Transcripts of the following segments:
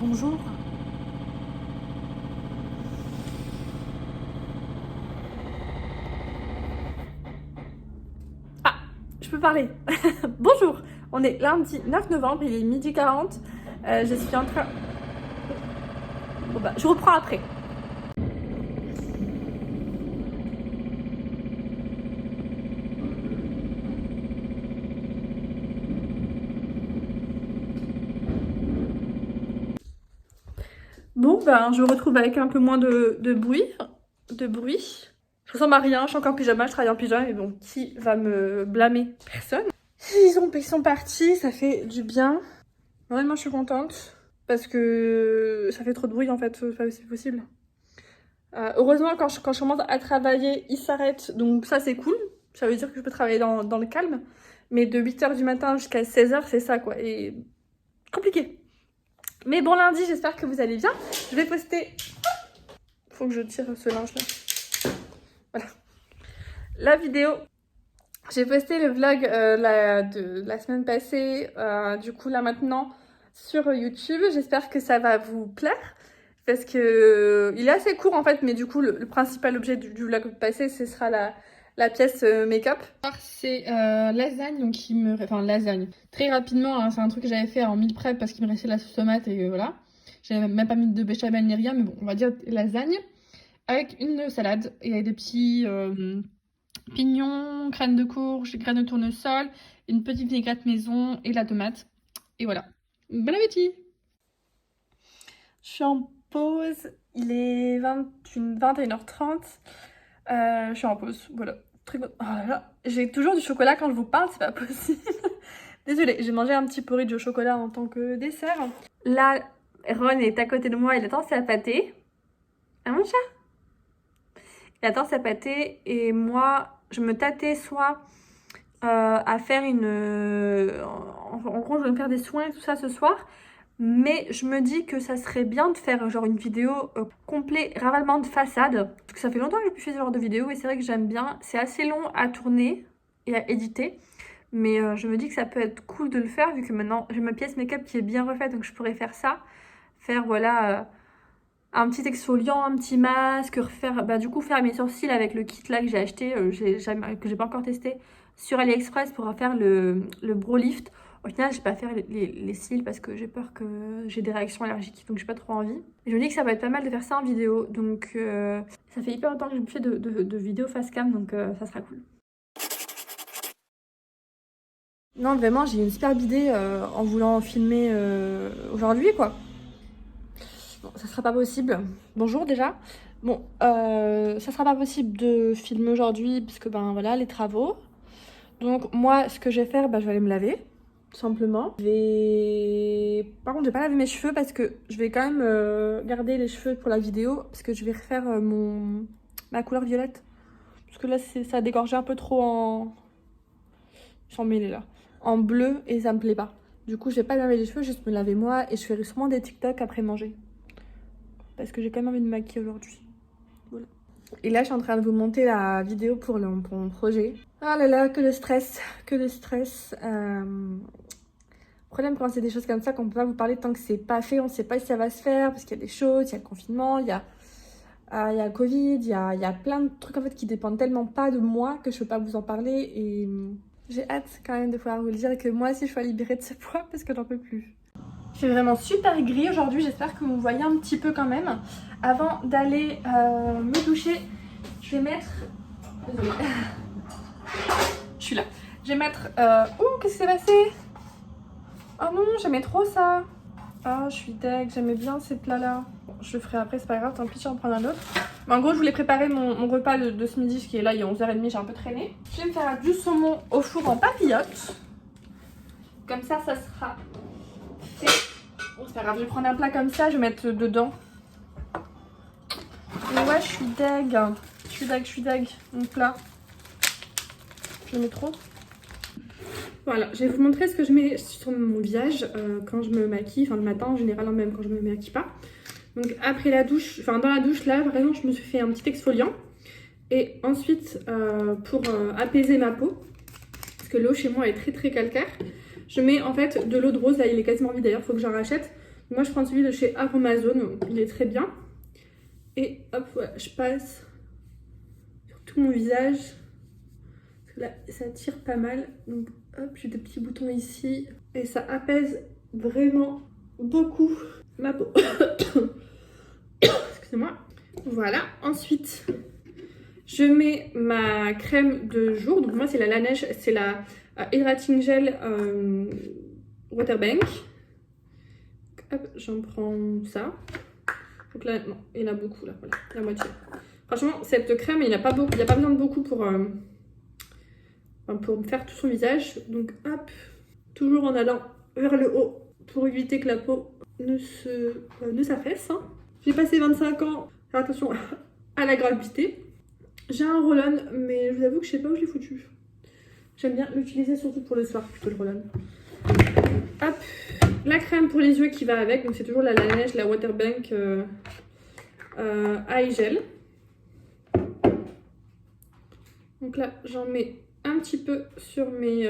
Bonjour. Ah, je peux parler. Bonjour. On est lundi 9 novembre, il est 12h40. Je suis en train... Bon bah, je reprends après. Bon, ben, je me retrouve avec un peu moins de bruit. Je ressemble à rien, je suis encore en pyjama, je travaille en pyjama, mais bon, qui va me blâmer? Personne. Ils sont partis, ça fait du bien. Vraiment, je suis contente. Parce que ça fait trop de bruit, en fait, c'est possible. Heureusement, quand je commence à travailler, ils s'arrêtent, donc ça, c'est cool. Ça veut dire que je peux travailler dans le calme. Mais de 8h du matin jusqu'à 16h, c'est ça, quoi. Et compliqué. Mais bon lundi, j'espère que vous allez bien. Je vais poster... Faut que je tire ce linge là. Voilà. La vidéo. J'ai posté le vlog de la semaine passée. Du coup là maintenant sur YouTube. J'espère que ça va vous plaire. Parce que il est assez court en fait. Mais du coup le principal objet du vlog passé, ce sera la pièce make-up. C'est lasagne, donc enfin lasagne. Très rapidement, hein, c'est un truc que j'avais fait en meal prep parce qu'il me restait la sauce tomate et voilà. J'avais même pas mis de béchamel ni rien, mais bon, on va dire lasagne. Avec une salade et avec des petits pignons, graines de courge, graines de tournesol, une petite vinaigrette maison et la tomate. Et voilà. Bon appétit! Je suis en pause, il est 21h30. Je suis en pause, voilà. Très bon. Oh là là, j'ai toujours du chocolat quand je vous parle, c'est pas possible. Désolée, j'ai mangé un petit porridge au chocolat en tant que dessert. Là, Ron est à côté de moi, il attend sa pâtée. Ah mon chat! Il attend sa pâtée et moi, je me tâtais soit à faire une... en gros, je vais me faire des soins et tout ça ce soir. Mais je me dis que ça serait bien de faire genre une vidéo complet ravalement de façade. Parce que ça fait longtemps que j'ai pu faire ce genre de vidéo et c'est vrai que j'aime bien. C'est assez long à tourner et à éditer. Mais je me dis que ça peut être cool de le faire vu que maintenant j'ai ma pièce make-up qui est bien refaite. Donc je pourrais faire ça. Faire voilà un petit exfoliant, un petit masque. Refaire, bah, du coup faire mes sourcils avec le kit là que j'ai acheté. Que j'ai pas encore testé sur AliExpress pour faire le Brow Lift. Au final, je vais pas faire les cils parce que j'ai peur que j'ai des réactions allergiques, donc j'ai pas trop envie. Et je me dis que ça va être pas mal de faire ça en vidéo, donc ça fait hyper longtemps que je me fais de vidéos face cam, donc ça sera cool. Non, vraiment, j'ai une superbe idée en voulant filmer aujourd'hui, quoi. Bon, ça sera pas possible. Bonjour déjà. Bon, ça sera pas possible de filmer aujourd'hui puisque ben voilà les travaux. Donc moi, ce que je vais faire, bah, je vais aller me laver. Tout simplement. Par contre, je vais pas laver mes cheveux parce que je vais quand même garder les cheveux pour la vidéo parce que je vais refaire ma couleur violette. Parce que là, ça a dégorgé un peu trop en... Je suis emmêlée là. En bleu et ça me plaît pas. Du coup, je vais pas laver les cheveux, juste me laver moi et je ferai sûrement des TikTok après manger. Parce que j'ai quand même envie de me maquiller aujourd'hui. Voilà. Et là, je suis en train de vous monter la vidéo pour mon projet. Ah là là, que de stress, que de stress. Problème quand c'est des choses comme ça qu'on peut pas vous parler tant que c'est pas fait, on sait pas si ça va se faire parce qu'il y a des choses, il y a le confinement, il y a le Covid, il y a plein de trucs en fait qui dépendent tellement pas de moi que je peux pas vous en parler et j'ai hâte quand même de pouvoir vous le dire et que moi aussi je sois libérée de ce poids parce que j'en peux plus. Il fait vraiment super gris aujourd'hui, j'espère que vous voyez un petit peu quand même. Avant d'aller me doucher, je vais mettre... Désolée. Je suis là. Je vais mettre... Ouh, qu'est-ce qui s'est passé? Oh non, j'aimais trop ça. Ah, je suis deg, j'aimais bien ces plats-là. Bon, je le ferai après, c'est pas grave, tant pis, je vais en prendre un autre. Mais en gros, je voulais préparer mon repas de ce midi, ce qui est là, il est 11h30, j'ai un peu traîné. Je vais me faire du saumon au four en papillote. Comme ça sera fait. Bon, c'est pas grave, je vais prendre un plat comme ça, je vais mettre dedans. Mais ouais, je suis deg. Je suis deg. Mon plat. Je le mets trop. Voilà, je vais vous montrer ce que je mets sur mon visage quand je me maquille, enfin le matin en général, même quand je me maquille pas. Donc après la douche, enfin dans la douche là, vraiment je me suis fait un petit exfoliant. Et ensuite, pour apaiser ma peau, parce que l'eau chez moi est très calcaire, je mets en fait de l'eau de rose, là il est quasiment vide d'ailleurs, il faut que j'en rachète. Moi je prends celui de chez Aromazone, il est très bien. Et hop, voilà, je passe sur tout mon visage. Parce que là, ça tire pas mal. Donc hop, j'ai des petits boutons ici. Et ça apaise vraiment beaucoup ma peau. Excusez-moi. Voilà, ensuite, je mets ma crème de jour. Donc moi, c'est la Laneige, c'est la Hydrating Gel Waterbank. Hop, j'en prends ça. Donc là, non, il y en a beaucoup là, voilà, la moitié. Franchement, cette crème, il n'y a pas beaucoup, il n'y a pas besoin de beaucoup pour faire tout son visage. Donc hop, toujours en allant vers le haut pour éviter que la peau ne s'affaisse. Hein. J'ai passé 25 ans, faire attention à la gravité. J'ai un roll-on, mais je vous avoue que je sais pas où je l'ai foutu. J'aime bien l'utiliser surtout pour le soir, plutôt le roll-on. Hop, la crème pour les yeux qui va avec, donc c'est toujours la Laneige, la Waterbank Eye Gel. Donc là, j'en mets un petit peu sur mes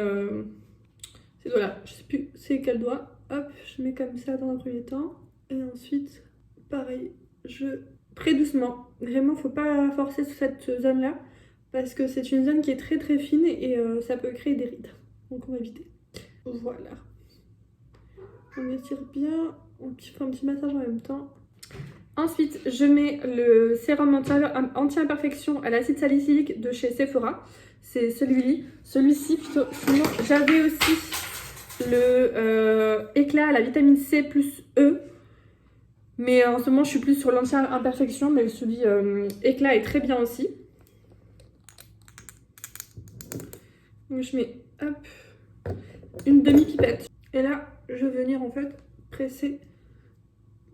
ces doigts-là. Je sais plus c'est quel doigt. Hop, je mets comme ça dans un premier temps. Et ensuite, pareil, je très doucement. Vraiment, faut pas forcer sur cette zone-là parce que c'est une zone qui est très très fine et ça peut créer des rides. Donc on va éviter. Voilà. On étire bien, on fait un petit massage en même temps. Ensuite, je mets le sérum anti-imperfection à l'acide salicylique de chez Sephora. C'est celui-ci plutôt. Sinon, j'avais aussi le éclat à la vitamine C plus E. Mais en ce moment, je suis plus sur l'anti-imperfection, mais celui éclat est très bien aussi. Donc je mets hop, une demi-pipette. Et là, je vais venir en fait presser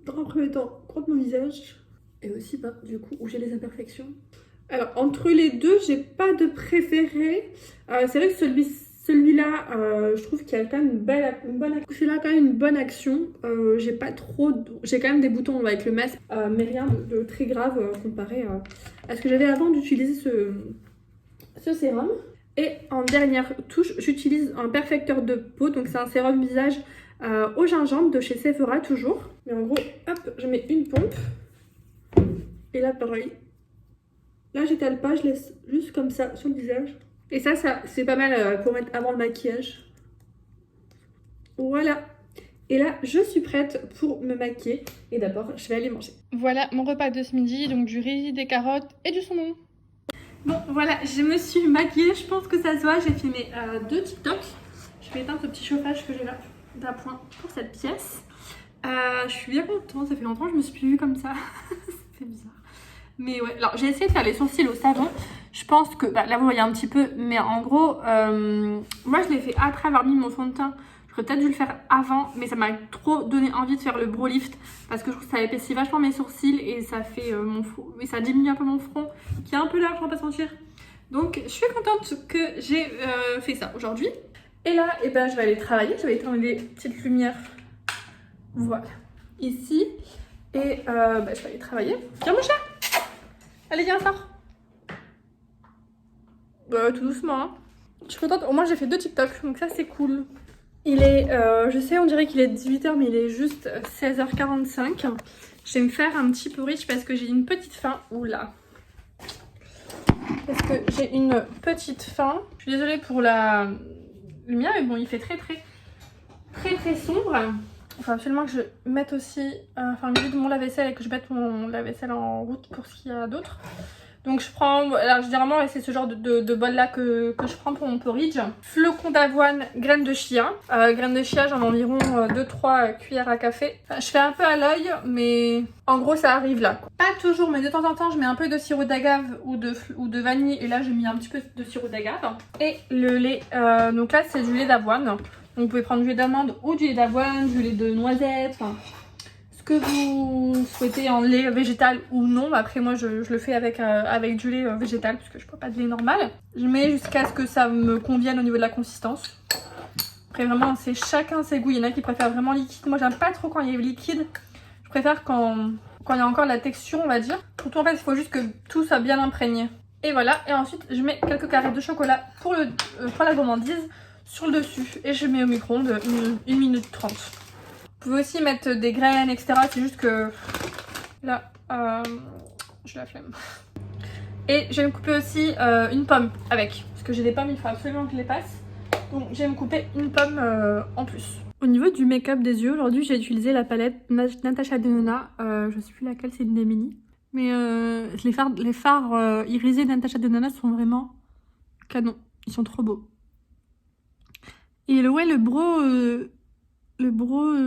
dans un premier temps contre mon visage. Et aussi du coup où j'ai les imperfections. Alors entre les deux, j'ai pas de préféré. C'est vrai que celui-là, je trouve qu'il y a quand même celui-là a quand même une bonne action. J'ai pas trop, j'ai quand même des boutons avec le masque, mais rien de très grave comparé à ce que j'avais avant d'utiliser ce sérum. Et en dernière touche, j'utilise un perfecteur de peau, donc c'est un sérum visage au gingembre de chez Sephora toujours. Mais en gros, hop, je mets une pompe. Et là pareil. Là j'étale pas, je laisse juste comme ça sur le visage. Et ça c'est pas mal pour mettre avant le maquillage. Voilà. Et là je suis prête pour me maquiller. Et d'abord je vais aller manger. Voilà mon repas de ce midi, donc du riz, des carottes et du saumon. Bon voilà, je me suis maquillée, je pense que ça se voit. J'ai fait mes 2 TikTok. Je vais éteindre ce petit chauffage que j'ai là d'appoint pour cette pièce. Je suis bien contente, ça fait longtemps que je me suis plus vue comme ça. Ça fait bizarre. Mais ouais, alors j'ai essayé de faire les sourcils au savon. Je pense que, là vous voyez un petit peu, mais en gros, moi je l'ai fait après avoir mis mon fond de teint. J'aurais peut-être dû le faire avant, mais ça m'a trop donné envie de faire le brow lift parce que je trouve que ça épaissit vachement mes sourcils et ça fait et ça diminue un peu mon front qui est un peu large, on va pas se mentir. Donc je suis contente que j'ai fait ça aujourd'hui. Et là, je vais aller travailler, je vais éteindre les petites lumières. Voilà, ici. Et je vais aller travailler. Viens mon chat. Allez, viens, sors. Tout doucement. Hein. Je suis contente. Au moins, j'ai fait 2 TikTok. Donc, ça, c'est cool. Il est, je sais, on dirait qu'il est 18h, mais il est juste 16h45. Je vais me faire un petit porridge parce que j'ai une petite faim. Oula. Parce que j'ai une petite faim. Je suis désolée pour la lumière, mais bon, il fait très sombre. Il faut absolument que je mette aussi, que je vide mon lave-vaisselle et que je mette mon lave-vaisselle en route pour ce qu'il y a d'autre. Donc je prends, alors généralement c'est ce genre de bol là que je prends pour mon porridge. Flocons d'avoine, graines de chia. Graines de chia, j'en ai environ 2-3 cuillères à café. Enfin, je fais un peu à l'œil, mais en gros ça arrive là. Pas toujours, mais de temps en temps je mets un peu de sirop d'agave ou de vanille. Et là j'ai mis un petit peu de sirop d'agave. Et le lait, donc là c'est du lait d'avoine. Donc vous pouvez prendre du lait d'amande ou du lait d'avoine, du lait de noisette, enfin ce que vous souhaitez en lait végétal ou non. Après moi je le fais avec du lait végétal parce que je ne bois pas de lait normal. Je mets jusqu'à ce que ça me convienne au niveau de la consistance. Après vraiment c'est chacun ses goûts, il y en a qui préfèrent vraiment liquide. Moi j'aime pas trop quand il est liquide, je préfère quand il y a encore la texture on va dire. Surtout en fait il faut juste que tout soit bien imprégné. Et voilà, et ensuite je mets quelques carrés de chocolat pour la gourmandise sur le dessus et je mets au micro-ondes 1 minute 30. pouvez aussi mettre des graines, etc. C'est juste que là, j'ai la flemme. Et je vais me couper aussi une pomme avec. Parce que j'ai des pommes, il faut absolument que je les passe. Donc je vais me couper une pomme en plus. Au niveau du make-up des yeux, aujourd'hui j'ai utilisé la palette Natasha Denona. Je sais plus laquelle, c'est une des mini. Mais les fards irisés de Natasha Denona sont vraiment canon. Ils sont trop beaux. Et le brow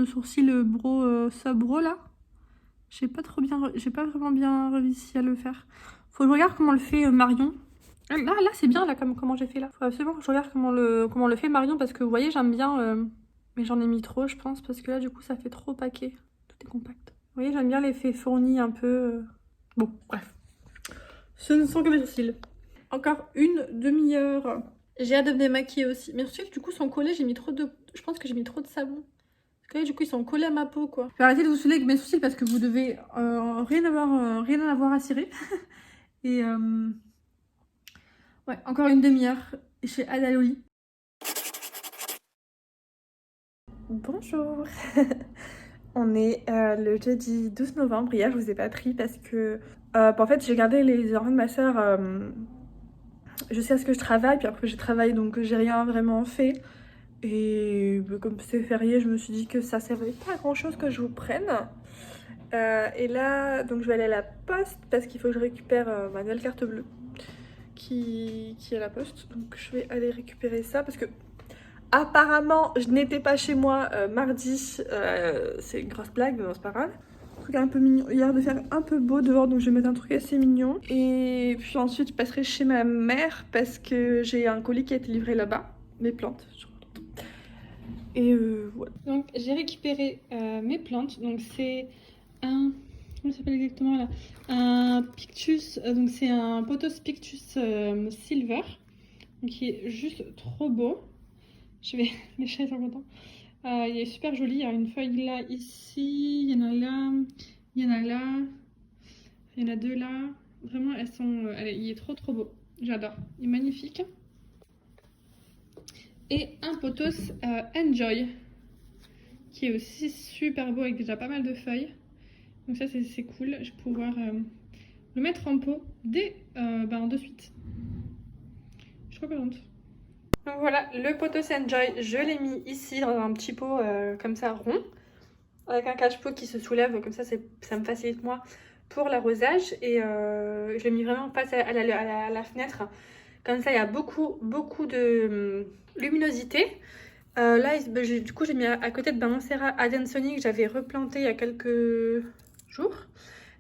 sourcil, le brow sub-brow là, j'ai pas vraiment bien réussi à le faire. Faut que je regarde comment le fait Marion. Là c'est bien là comment j'ai fait là. Faut absolument que je regarde comment le fait Marion parce que vous voyez j'aime bien mais j'en ai mis trop je pense parce que là du coup ça fait trop paquet. Tout est compact. Vous voyez j'aime bien l'effet fourni un peu. Bon bref. Ce ne sont que mes sourcils. Encore une demi-heure. J'ai hâte de me démaquiller aussi. Mes sourcils du coup sont collés, j'ai mis trop de. Je pense que j'ai mis trop de savon. Parce que là, du coup ils sont collés à ma peau quoi. Je vais arrêter de vous saouler avec mes sourcils parce que vous devez rien en avoir à cirer. Et ouais, encore une demi-heure chez Adaloli. Bonjour. On est le jeudi 12 novembre. Hier, je vous ai pas pris parce que en fait, j'ai gardé les enfants de ma soeur jusqu'à ce que je travaille. Puis après, j'ai travaillé donc j'ai rien vraiment fait. Et comme c'est férié, je me suis dit que ça servait pas à grand chose que je vous prenne. Et là, donc je vais aller à la poste parce qu'il faut que je récupère ma nouvelle carte bleue qui est à la poste. Donc je vais aller récupérer ça parce que apparemment je n'étais pas chez moi mardi. C'est une grosse blague, mais non, c'est pas grave. Un truc un peu mignon. Hier de faire un peu beau dehors, donc je vais mettre un truc assez mignon. Et puis ensuite je passerai chez ma mère parce que j'ai un colis qui a été livré là-bas. Mes plantes. Et voilà. Donc j'ai récupéré mes plantes. Donc c'est un... Comment ça s'appelle exactement là? Un Pictus. Donc c'est un Pothos Pictus Silver. Donc qui est juste trop beau. Je vais... Les chats sont contents. Il est super joli. Il y a une feuille là, ici. Il y en a là. Il y en a là. Il y en a deux là. Vraiment, elles sont... Allez, il est trop beau. J'adore. Il est magnifique. Et un Pothos Enjoy. Qui est aussi super beau avec déjà pas mal de feuilles. Donc ça c'est cool. Je vais pouvoir le mettre en pot dès de suite. Je suis trop contente. Donc voilà, le Pothos Enjoy, je l'ai mis ici dans un petit pot comme ça rond. Avec un cache-pot qui se soulève, comme ça ça me facilite moi pour l'arrosage. Et je l'ai mis vraiment face à la fenêtre. Comme ça il y a beaucoup de luminosité. Là, du coup, j'ai mis à côté de ma Monstera Adansonii que j'avais replanté il y a quelques jours.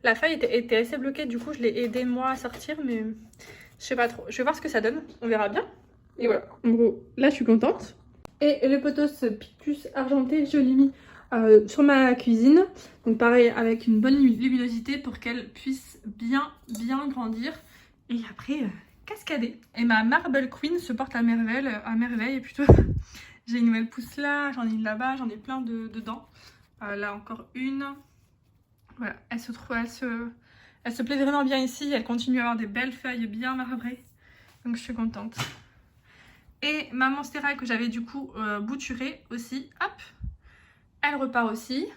La feuille était assez bloquée, du coup, je l'ai aidé moi à sortir, mais je sais pas trop. Je vais voir ce que ça donne, on verra bien. Et voilà, en gros, là, je suis contente. Et le Pothos Pictus argenté, je l'ai mis sur ma cuisine. Donc pareil, avec une bonne luminosité pour qu'elle puisse bien grandir. Et après, cascader. Et ma Marble Queen se porte à merveille plutôt. J'ai une nouvelle pousse là, j'en ai une là-bas, j'en ai plein dedans. Là encore une. Voilà, elle se plaît vraiment bien ici. Elle continue à avoir des belles feuilles bien marbrées. Donc je suis contente. Et ma Monstera que j'avais du coup bouturée aussi. Hop, elle repart aussi.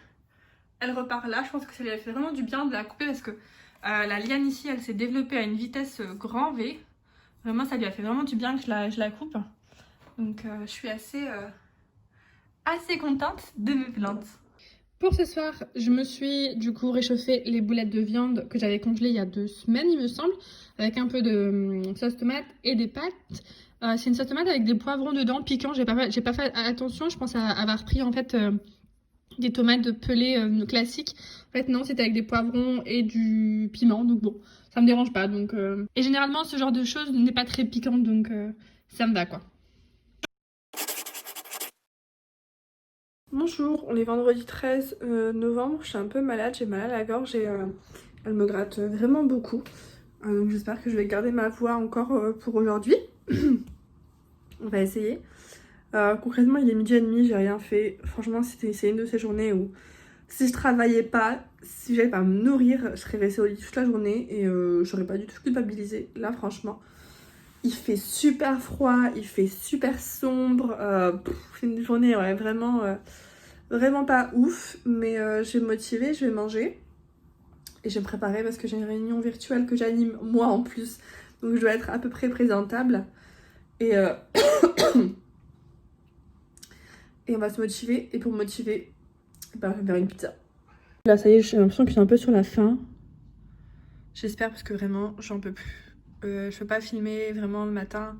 Elle repart là. Je pense que ça lui a fait vraiment du bien de la couper parce que la liane ici, elle s'est développée à une vitesse grand V. Vraiment, ça lui a fait vraiment du bien que je la coupe. Donc je suis assez contente de mes plantes. Pour ce soir, je me suis du coup réchauffé les boulettes de viande que j'avais congelées il y a 2 semaines, il me semble, avec un peu de sauce tomate et des pâtes. C'est une sauce tomate avec des poivrons dedans, piquants. J'ai pas fait attention, je pense avoir pris en fait des tomates pelées classiques. En fait non, c'était avec des poivrons et du piment, donc bon, ça me dérange pas. Donc, Et généralement, ce genre de choses n'est pas très piquante, donc ça me va quoi. Bonjour, on est vendredi 13 novembre, je suis un peu malade, j'ai mal à la gorge et elle me gratte vraiment beaucoup. Donc j'espère que je vais garder ma voix encore pour aujourd'hui. On va essayer. Concrètement il est 12h30, j'ai rien fait. Franchement c'est une de ces journées où si je travaillais pas, si j'avais pas à me nourrir, je serais restée au lit toute la journée et j'aurais pas du tout culpabilisé. Là franchement, il fait super froid, il fait super sombre. C'est une journée ouais, vraiment... Vraiment pas ouf, mais je vais me motiver, je vais manger. Et je vais me préparer parce que j'ai une réunion virtuelle que j'anime moi en plus. Donc je dois être à peu près présentable. Et, et on va se motiver. Et pour me motiver, ben, je vais faire une pizza. Là ça y est, j'ai l'impression que je suis un peu sur la fin. J'espère parce que vraiment j'en peux plus. Je peux pas filmer vraiment le matin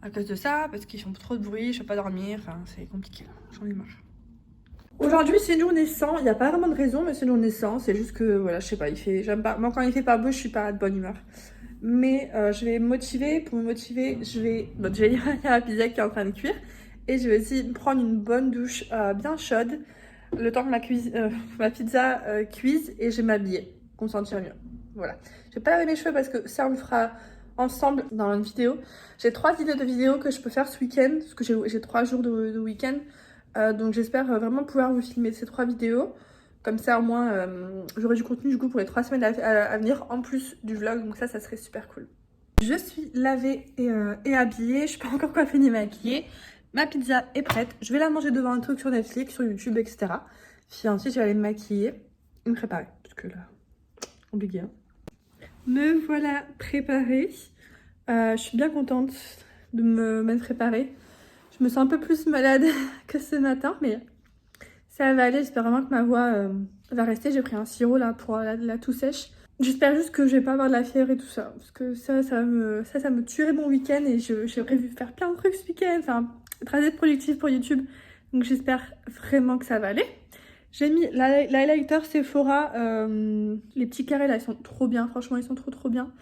à cause de ça. Parce qu'ils font trop de bruit, je peux pas dormir. Enfin c'est compliqué là, j'en ai marre. Aujourd'hui c'est une journée sans, il n'y a pas vraiment de raison mais c'est une journée sans, c'est juste que voilà je sais pas, il fait, j'aime pas, moi quand il fait pas beau je suis pas de bonne humeur. Mais je vais me motiver, pour me motiver je vais lire la pizza qui est en train de cuire et je vais aussi prendre une bonne douche bien chaude le temps que ma pizza cuise et je vais m'habiller, qu'on se sentira mieux. Voilà, je vais pas laver mes cheveux parce que ça on le fera ensemble dans une vidéo. J'ai 3 idées de vidéos que je peux faire ce week-end parce que j'ai 3 jours de week-end. Donc j'espère vraiment pouvoir vous filmer ces 3 vidéos. Comme ça au moins j'aurai du contenu du coup pour les 3 semaines à venir en plus du vlog. Donc ça serait super cool. Je suis lavée et habillée. Je suis pas encore coiffée ni maquillée. Ma pizza est prête. Je vais la manger devant un truc sur Netflix, sur YouTube, etc. Puis ensuite je vais aller me maquiller et me préparer. Parce que là, compliqué. Hein. Me voilà préparée. Je suis bien contente de m'être préparée. Je me sens un peu plus malade que ce matin, mais ça va aller. J'espère vraiment que ma voix va rester. J'ai pris un sirop là pour la toux sèche. J'espère juste que je vais pas avoir de la fièvre et tout ça. Parce que ça me tuerait mon week-end et j'ai prévu faire plein de trucs ce week-end. Enfin, très productif pour YouTube. Donc j'espère vraiment que ça va aller. J'ai mis l'highlighter Sephora. Les petits carrés là, ils sont trop bien. Franchement, ils sont trop bien.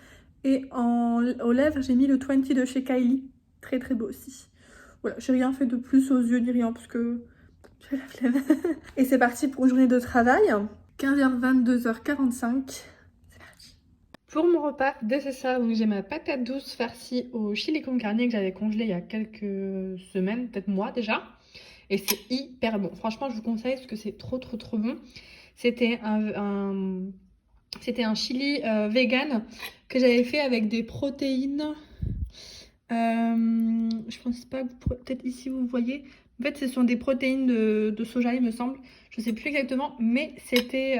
Et aux lèvres, j'ai mis le 20 de chez Kylie. Très très beau aussi. Voilà, j'ai rien fait de plus aux yeux ni rien parce que j'ai la flemme. Et c'est parti pour une journée de travail. 15h, 22h45. C'est parti. Pour mon repas de ce soir, donc j'ai ma patate douce farcie au chili con carne que j'avais congelé il y a quelques semaines, peut-être mois déjà. Et c'est hyper bon. Franchement, je vous conseille parce que c'est trop bon. C'était un chili vegan que j'avais fait avec des protéines. Je pense pas que peut-être ici vous voyez. En fait, ce sont des protéines de soja, il me semble. Je sais plus exactement, mais c'était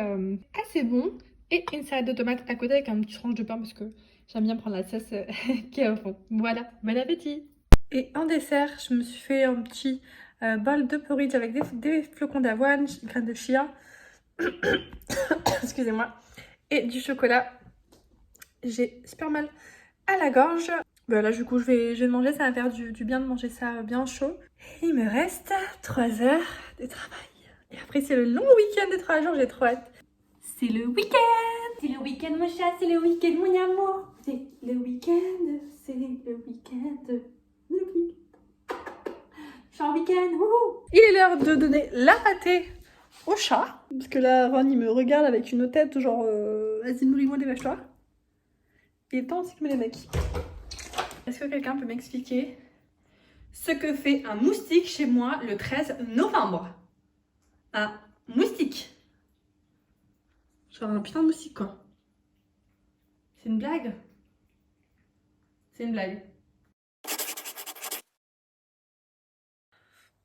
assez bon. Et une salade de tomates à côté avec un petit tranche de pain parce que j'aime bien prendre la sauce qui est au fond. Voilà, bon appétit! Et en dessert, je me suis fait un petit bol de porridge avec des flocons d'avoine, une graine de chia. Excusez-moi. Et du chocolat. J'ai super mal à la gorge. Bah là du coup je vais manger, ça va faire du bien de manger ça bien chaud. Il me reste 3 heures de travail. Et après c'est le long week-end de 3 jours, j'ai trop hâte. C'est le week-end. C'est le week-end mon chat, c'est le week-end mon amour. C'est le week-end, c'est le week-end. Le week-end. Je suis en week-end, wouhou. Il est l'heure de donner la pâtée au chat. Parce que là Ron il me regarde avec une tête genre vas-y nourris-moi des vaches-toi. Il est temps aussi que me les maquille. Est-ce que quelqu'un peut m'expliquer ce que fait un moustique chez moi le 13 novembre? Un moustique. Genre un putain de moustique quoi. C'est une blague? C'est une blague.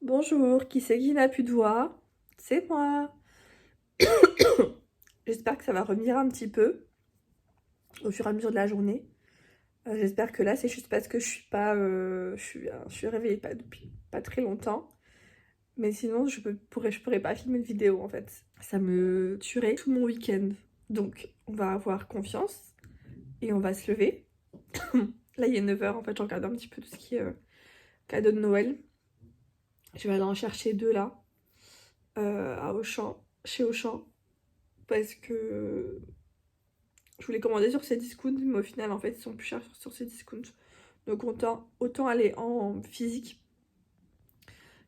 Bonjour, qui c'est qui n'a plus de voix? C'est moi. J'espère que ça va revenir un petit peu au fur et à mesure de la journée. J'espère que là c'est juste parce que je suis pas je suis réveillée pas depuis pas très longtemps, mais sinon je pourrais pas filmer de vidéo en fait, ça me tuerait tout mon week-end. Donc on va avoir confiance et on va se lever. Là il est 9h en fait, je regarde un petit peu tout ce qui est cadeau de Noël. Je vais aller en chercher 2 là à Auchan, chez Auchan, parce que je voulais commander sur ces discounts, mais au final, en fait, ils sont plus chers sur ces discounts. Donc, autant aller en physique.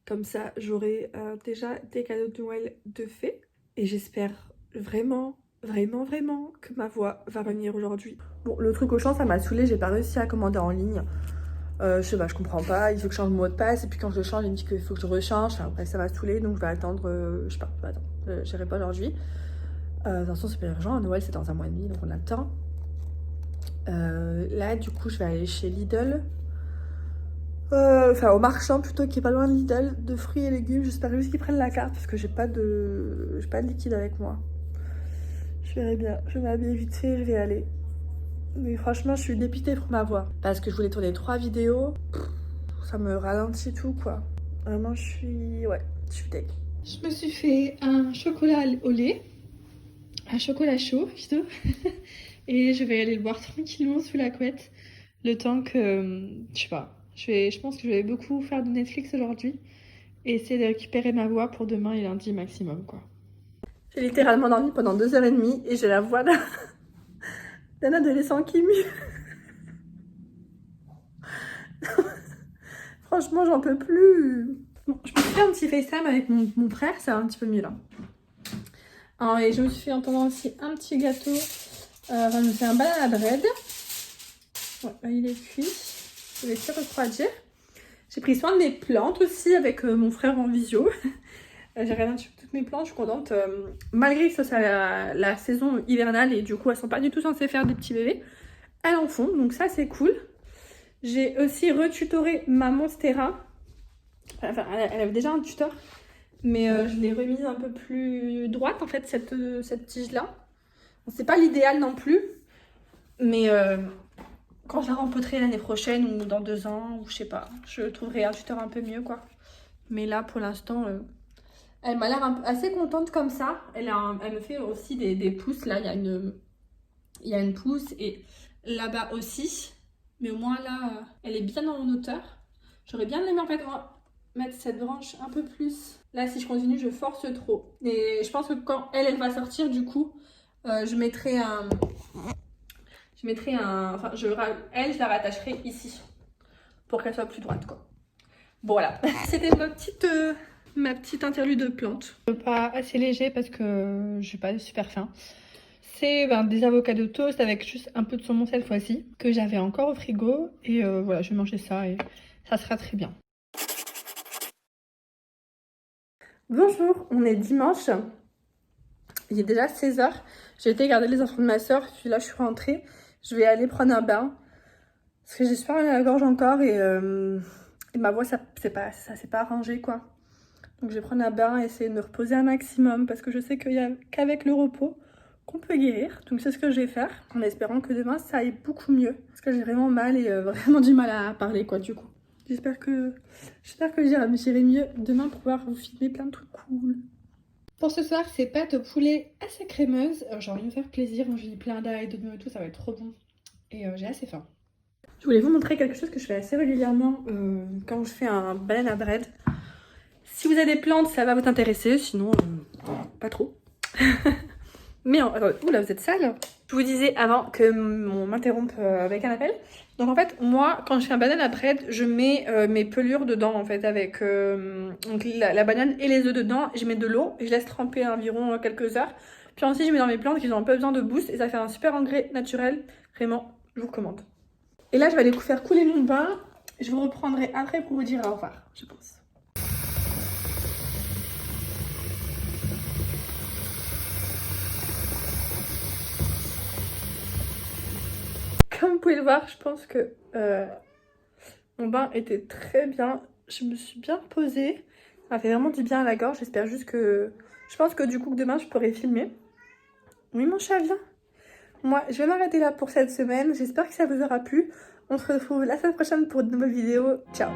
Comme ça, j'aurai déjà des cadeaux de Noël de fait. Et j'espère vraiment que ma voix va revenir aujourd'hui. Bon, le truc Auchan, ça m'a saoulée. J'ai pas réussi à commander en ligne. Je sais pas, je comprends pas. Il faut que je change mon mot de passe. Et puis quand je le change, il me dit qu'il faut que je rechange. Enfin, après, ça m'a saoulée. Donc, je vais attendre. Je sais pas, je vais attendre. J'irai pas aujourd'hui. De toute façon c'est pas urgent, Noël c'est dans un mois et demi donc on a le temps. Là du coup je vais aller chez Lidl. Enfin au marchand plutôt qui est pas loin de Lidl, de fruits et légumes. J'espère juste qu'ils prennent la carte parce que j'ai pas de liquide avec moi. Je verrai bien, je vais m'habiller vite fait, je vais aller. Mais franchement je suis dépitée pour ma voix. Parce que je voulais tourner 3 vidéos, ça me ralentit tout quoi. Vraiment je suis deg. Je me suis fait un chocolat au lait, un chocolat chaud plutôt. Et je vais aller le boire tranquillement sous la couette. Le temps que, je sais pas, je pense que je vais beaucoup faire de Netflix aujourd'hui. Et essayer de récupérer ma voix pour demain et lundi maximum quoi. J'ai littéralement dormi pendant 2h30 et j'ai la voix d'un adolescent qui mue. Franchement j'en peux plus. Bon, je me suis fait un petit FaceTime avec mon frère, ça va un petit peu mieux là. Alors, et je me suis fait entendre aussi un petit gâteau. Je me fais un banana bread. Ouais, là, il est cuit. Je vais essayer de refroidir. J'ai pris soin de mes plantes aussi avec mon frère en visio. J'ai regardé toutes mes plantes, je suis contente. Malgré que ça c'est la saison hivernale et du coup elles sont pas du tout censées faire des petits bébés, elles en font, donc ça c'est cool. J'ai aussi retutoré ma Monstera. Enfin, elle avait déjà un tuteur, mais je l'ai remise un peu plus droite en fait, cette tige-là. Bon, c'est pas l'idéal non plus, mais quand je la rempoterai l'année prochaine ou dans 2 ans, ou je sais pas, je trouverai un tuteur un peu mieux quoi. Mais là pour l'instant, elle m'a l'air assez contente comme ça. Elle me fait aussi des pouces. Là, il y a une pousse et là-bas aussi. Mais au moins là, elle est bien en hauteur. J'aurais bien aimé en fait mettre cette branche un peu plus. Là, si je continue, je force trop. Et je pense que quand elle va sortir, du coup, je mettrai un... Enfin, je la rattacherai ici. Pour qu'elle soit plus droite, quoi. Bon, voilà. C'était ma petite interlude de plantes. Pas assez léger parce que j'ai pas super faim. C'est des avocats toast avec juste un peu de saumon cette fois-ci, que j'avais encore au frigo. Et voilà, je vais manger ça et ça sera très bien. Bonjour, on est dimanche. Il est déjà 16h. J'ai été garder les enfants de ma soeur, puis là je suis rentrée. Je vais aller prendre un bain. Parce que j'ai super mal à la gorge encore et ma voix ça s'est pas arrangé quoi. Donc je vais prendre un bain et essayer de me reposer un maximum parce que je sais qu'il n'y a qu'avec le repos qu'on peut guérir. Donc c'est ce que je vais faire en espérant que demain ça aille beaucoup mieux. Parce que j'ai vraiment mal et vraiment du mal à parler quoi du coup. J'espère que j'irai mieux demain pour pouvoir vous filmer plein de trucs cool. Pour ce soir, c'est pâte au poulet assez crémeuse. J'ai envie de me faire plaisir. J'ai mis plein d'ail, d'oignons et tout, ça va être trop bon. Et j'ai assez faim. Je voulais vous montrer quelque chose que je fais assez régulièrement quand je fais un banana bread. Si vous avez des plantes, ça va vous intéresser, sinon pas trop. Mais attendez, oula, vous êtes sale. Je vous disais avant que on m'interrompe avec un appel. Donc en fait, moi, quand je fais un banana bread, je mets mes pelures dedans en fait avec donc la banane et les œufs dedans. Je mets de l'eau et je laisse tremper environ quelques heures. Puis ensuite, je mets dans mes plantes qui ont un peu besoin de boost et ça fait un super engrais naturel. Vraiment, je vous recommande. Et là, je vais aller faire couler mon bain. Je vous reprendrai après pour vous dire au revoir, je pense. Comme vous pouvez le voir, je pense que mon bain était très bien. Je me suis bien reposée. Ça fait vraiment du bien à la gorge. J'espère juste que... Je pense que du coup, demain, je pourrai filmer. Oui, mon chat, viens. Moi, je vais m'arrêter là pour cette semaine. J'espère que ça vous aura plu. On se retrouve la semaine prochaine pour de nouvelles vidéos. Ciao.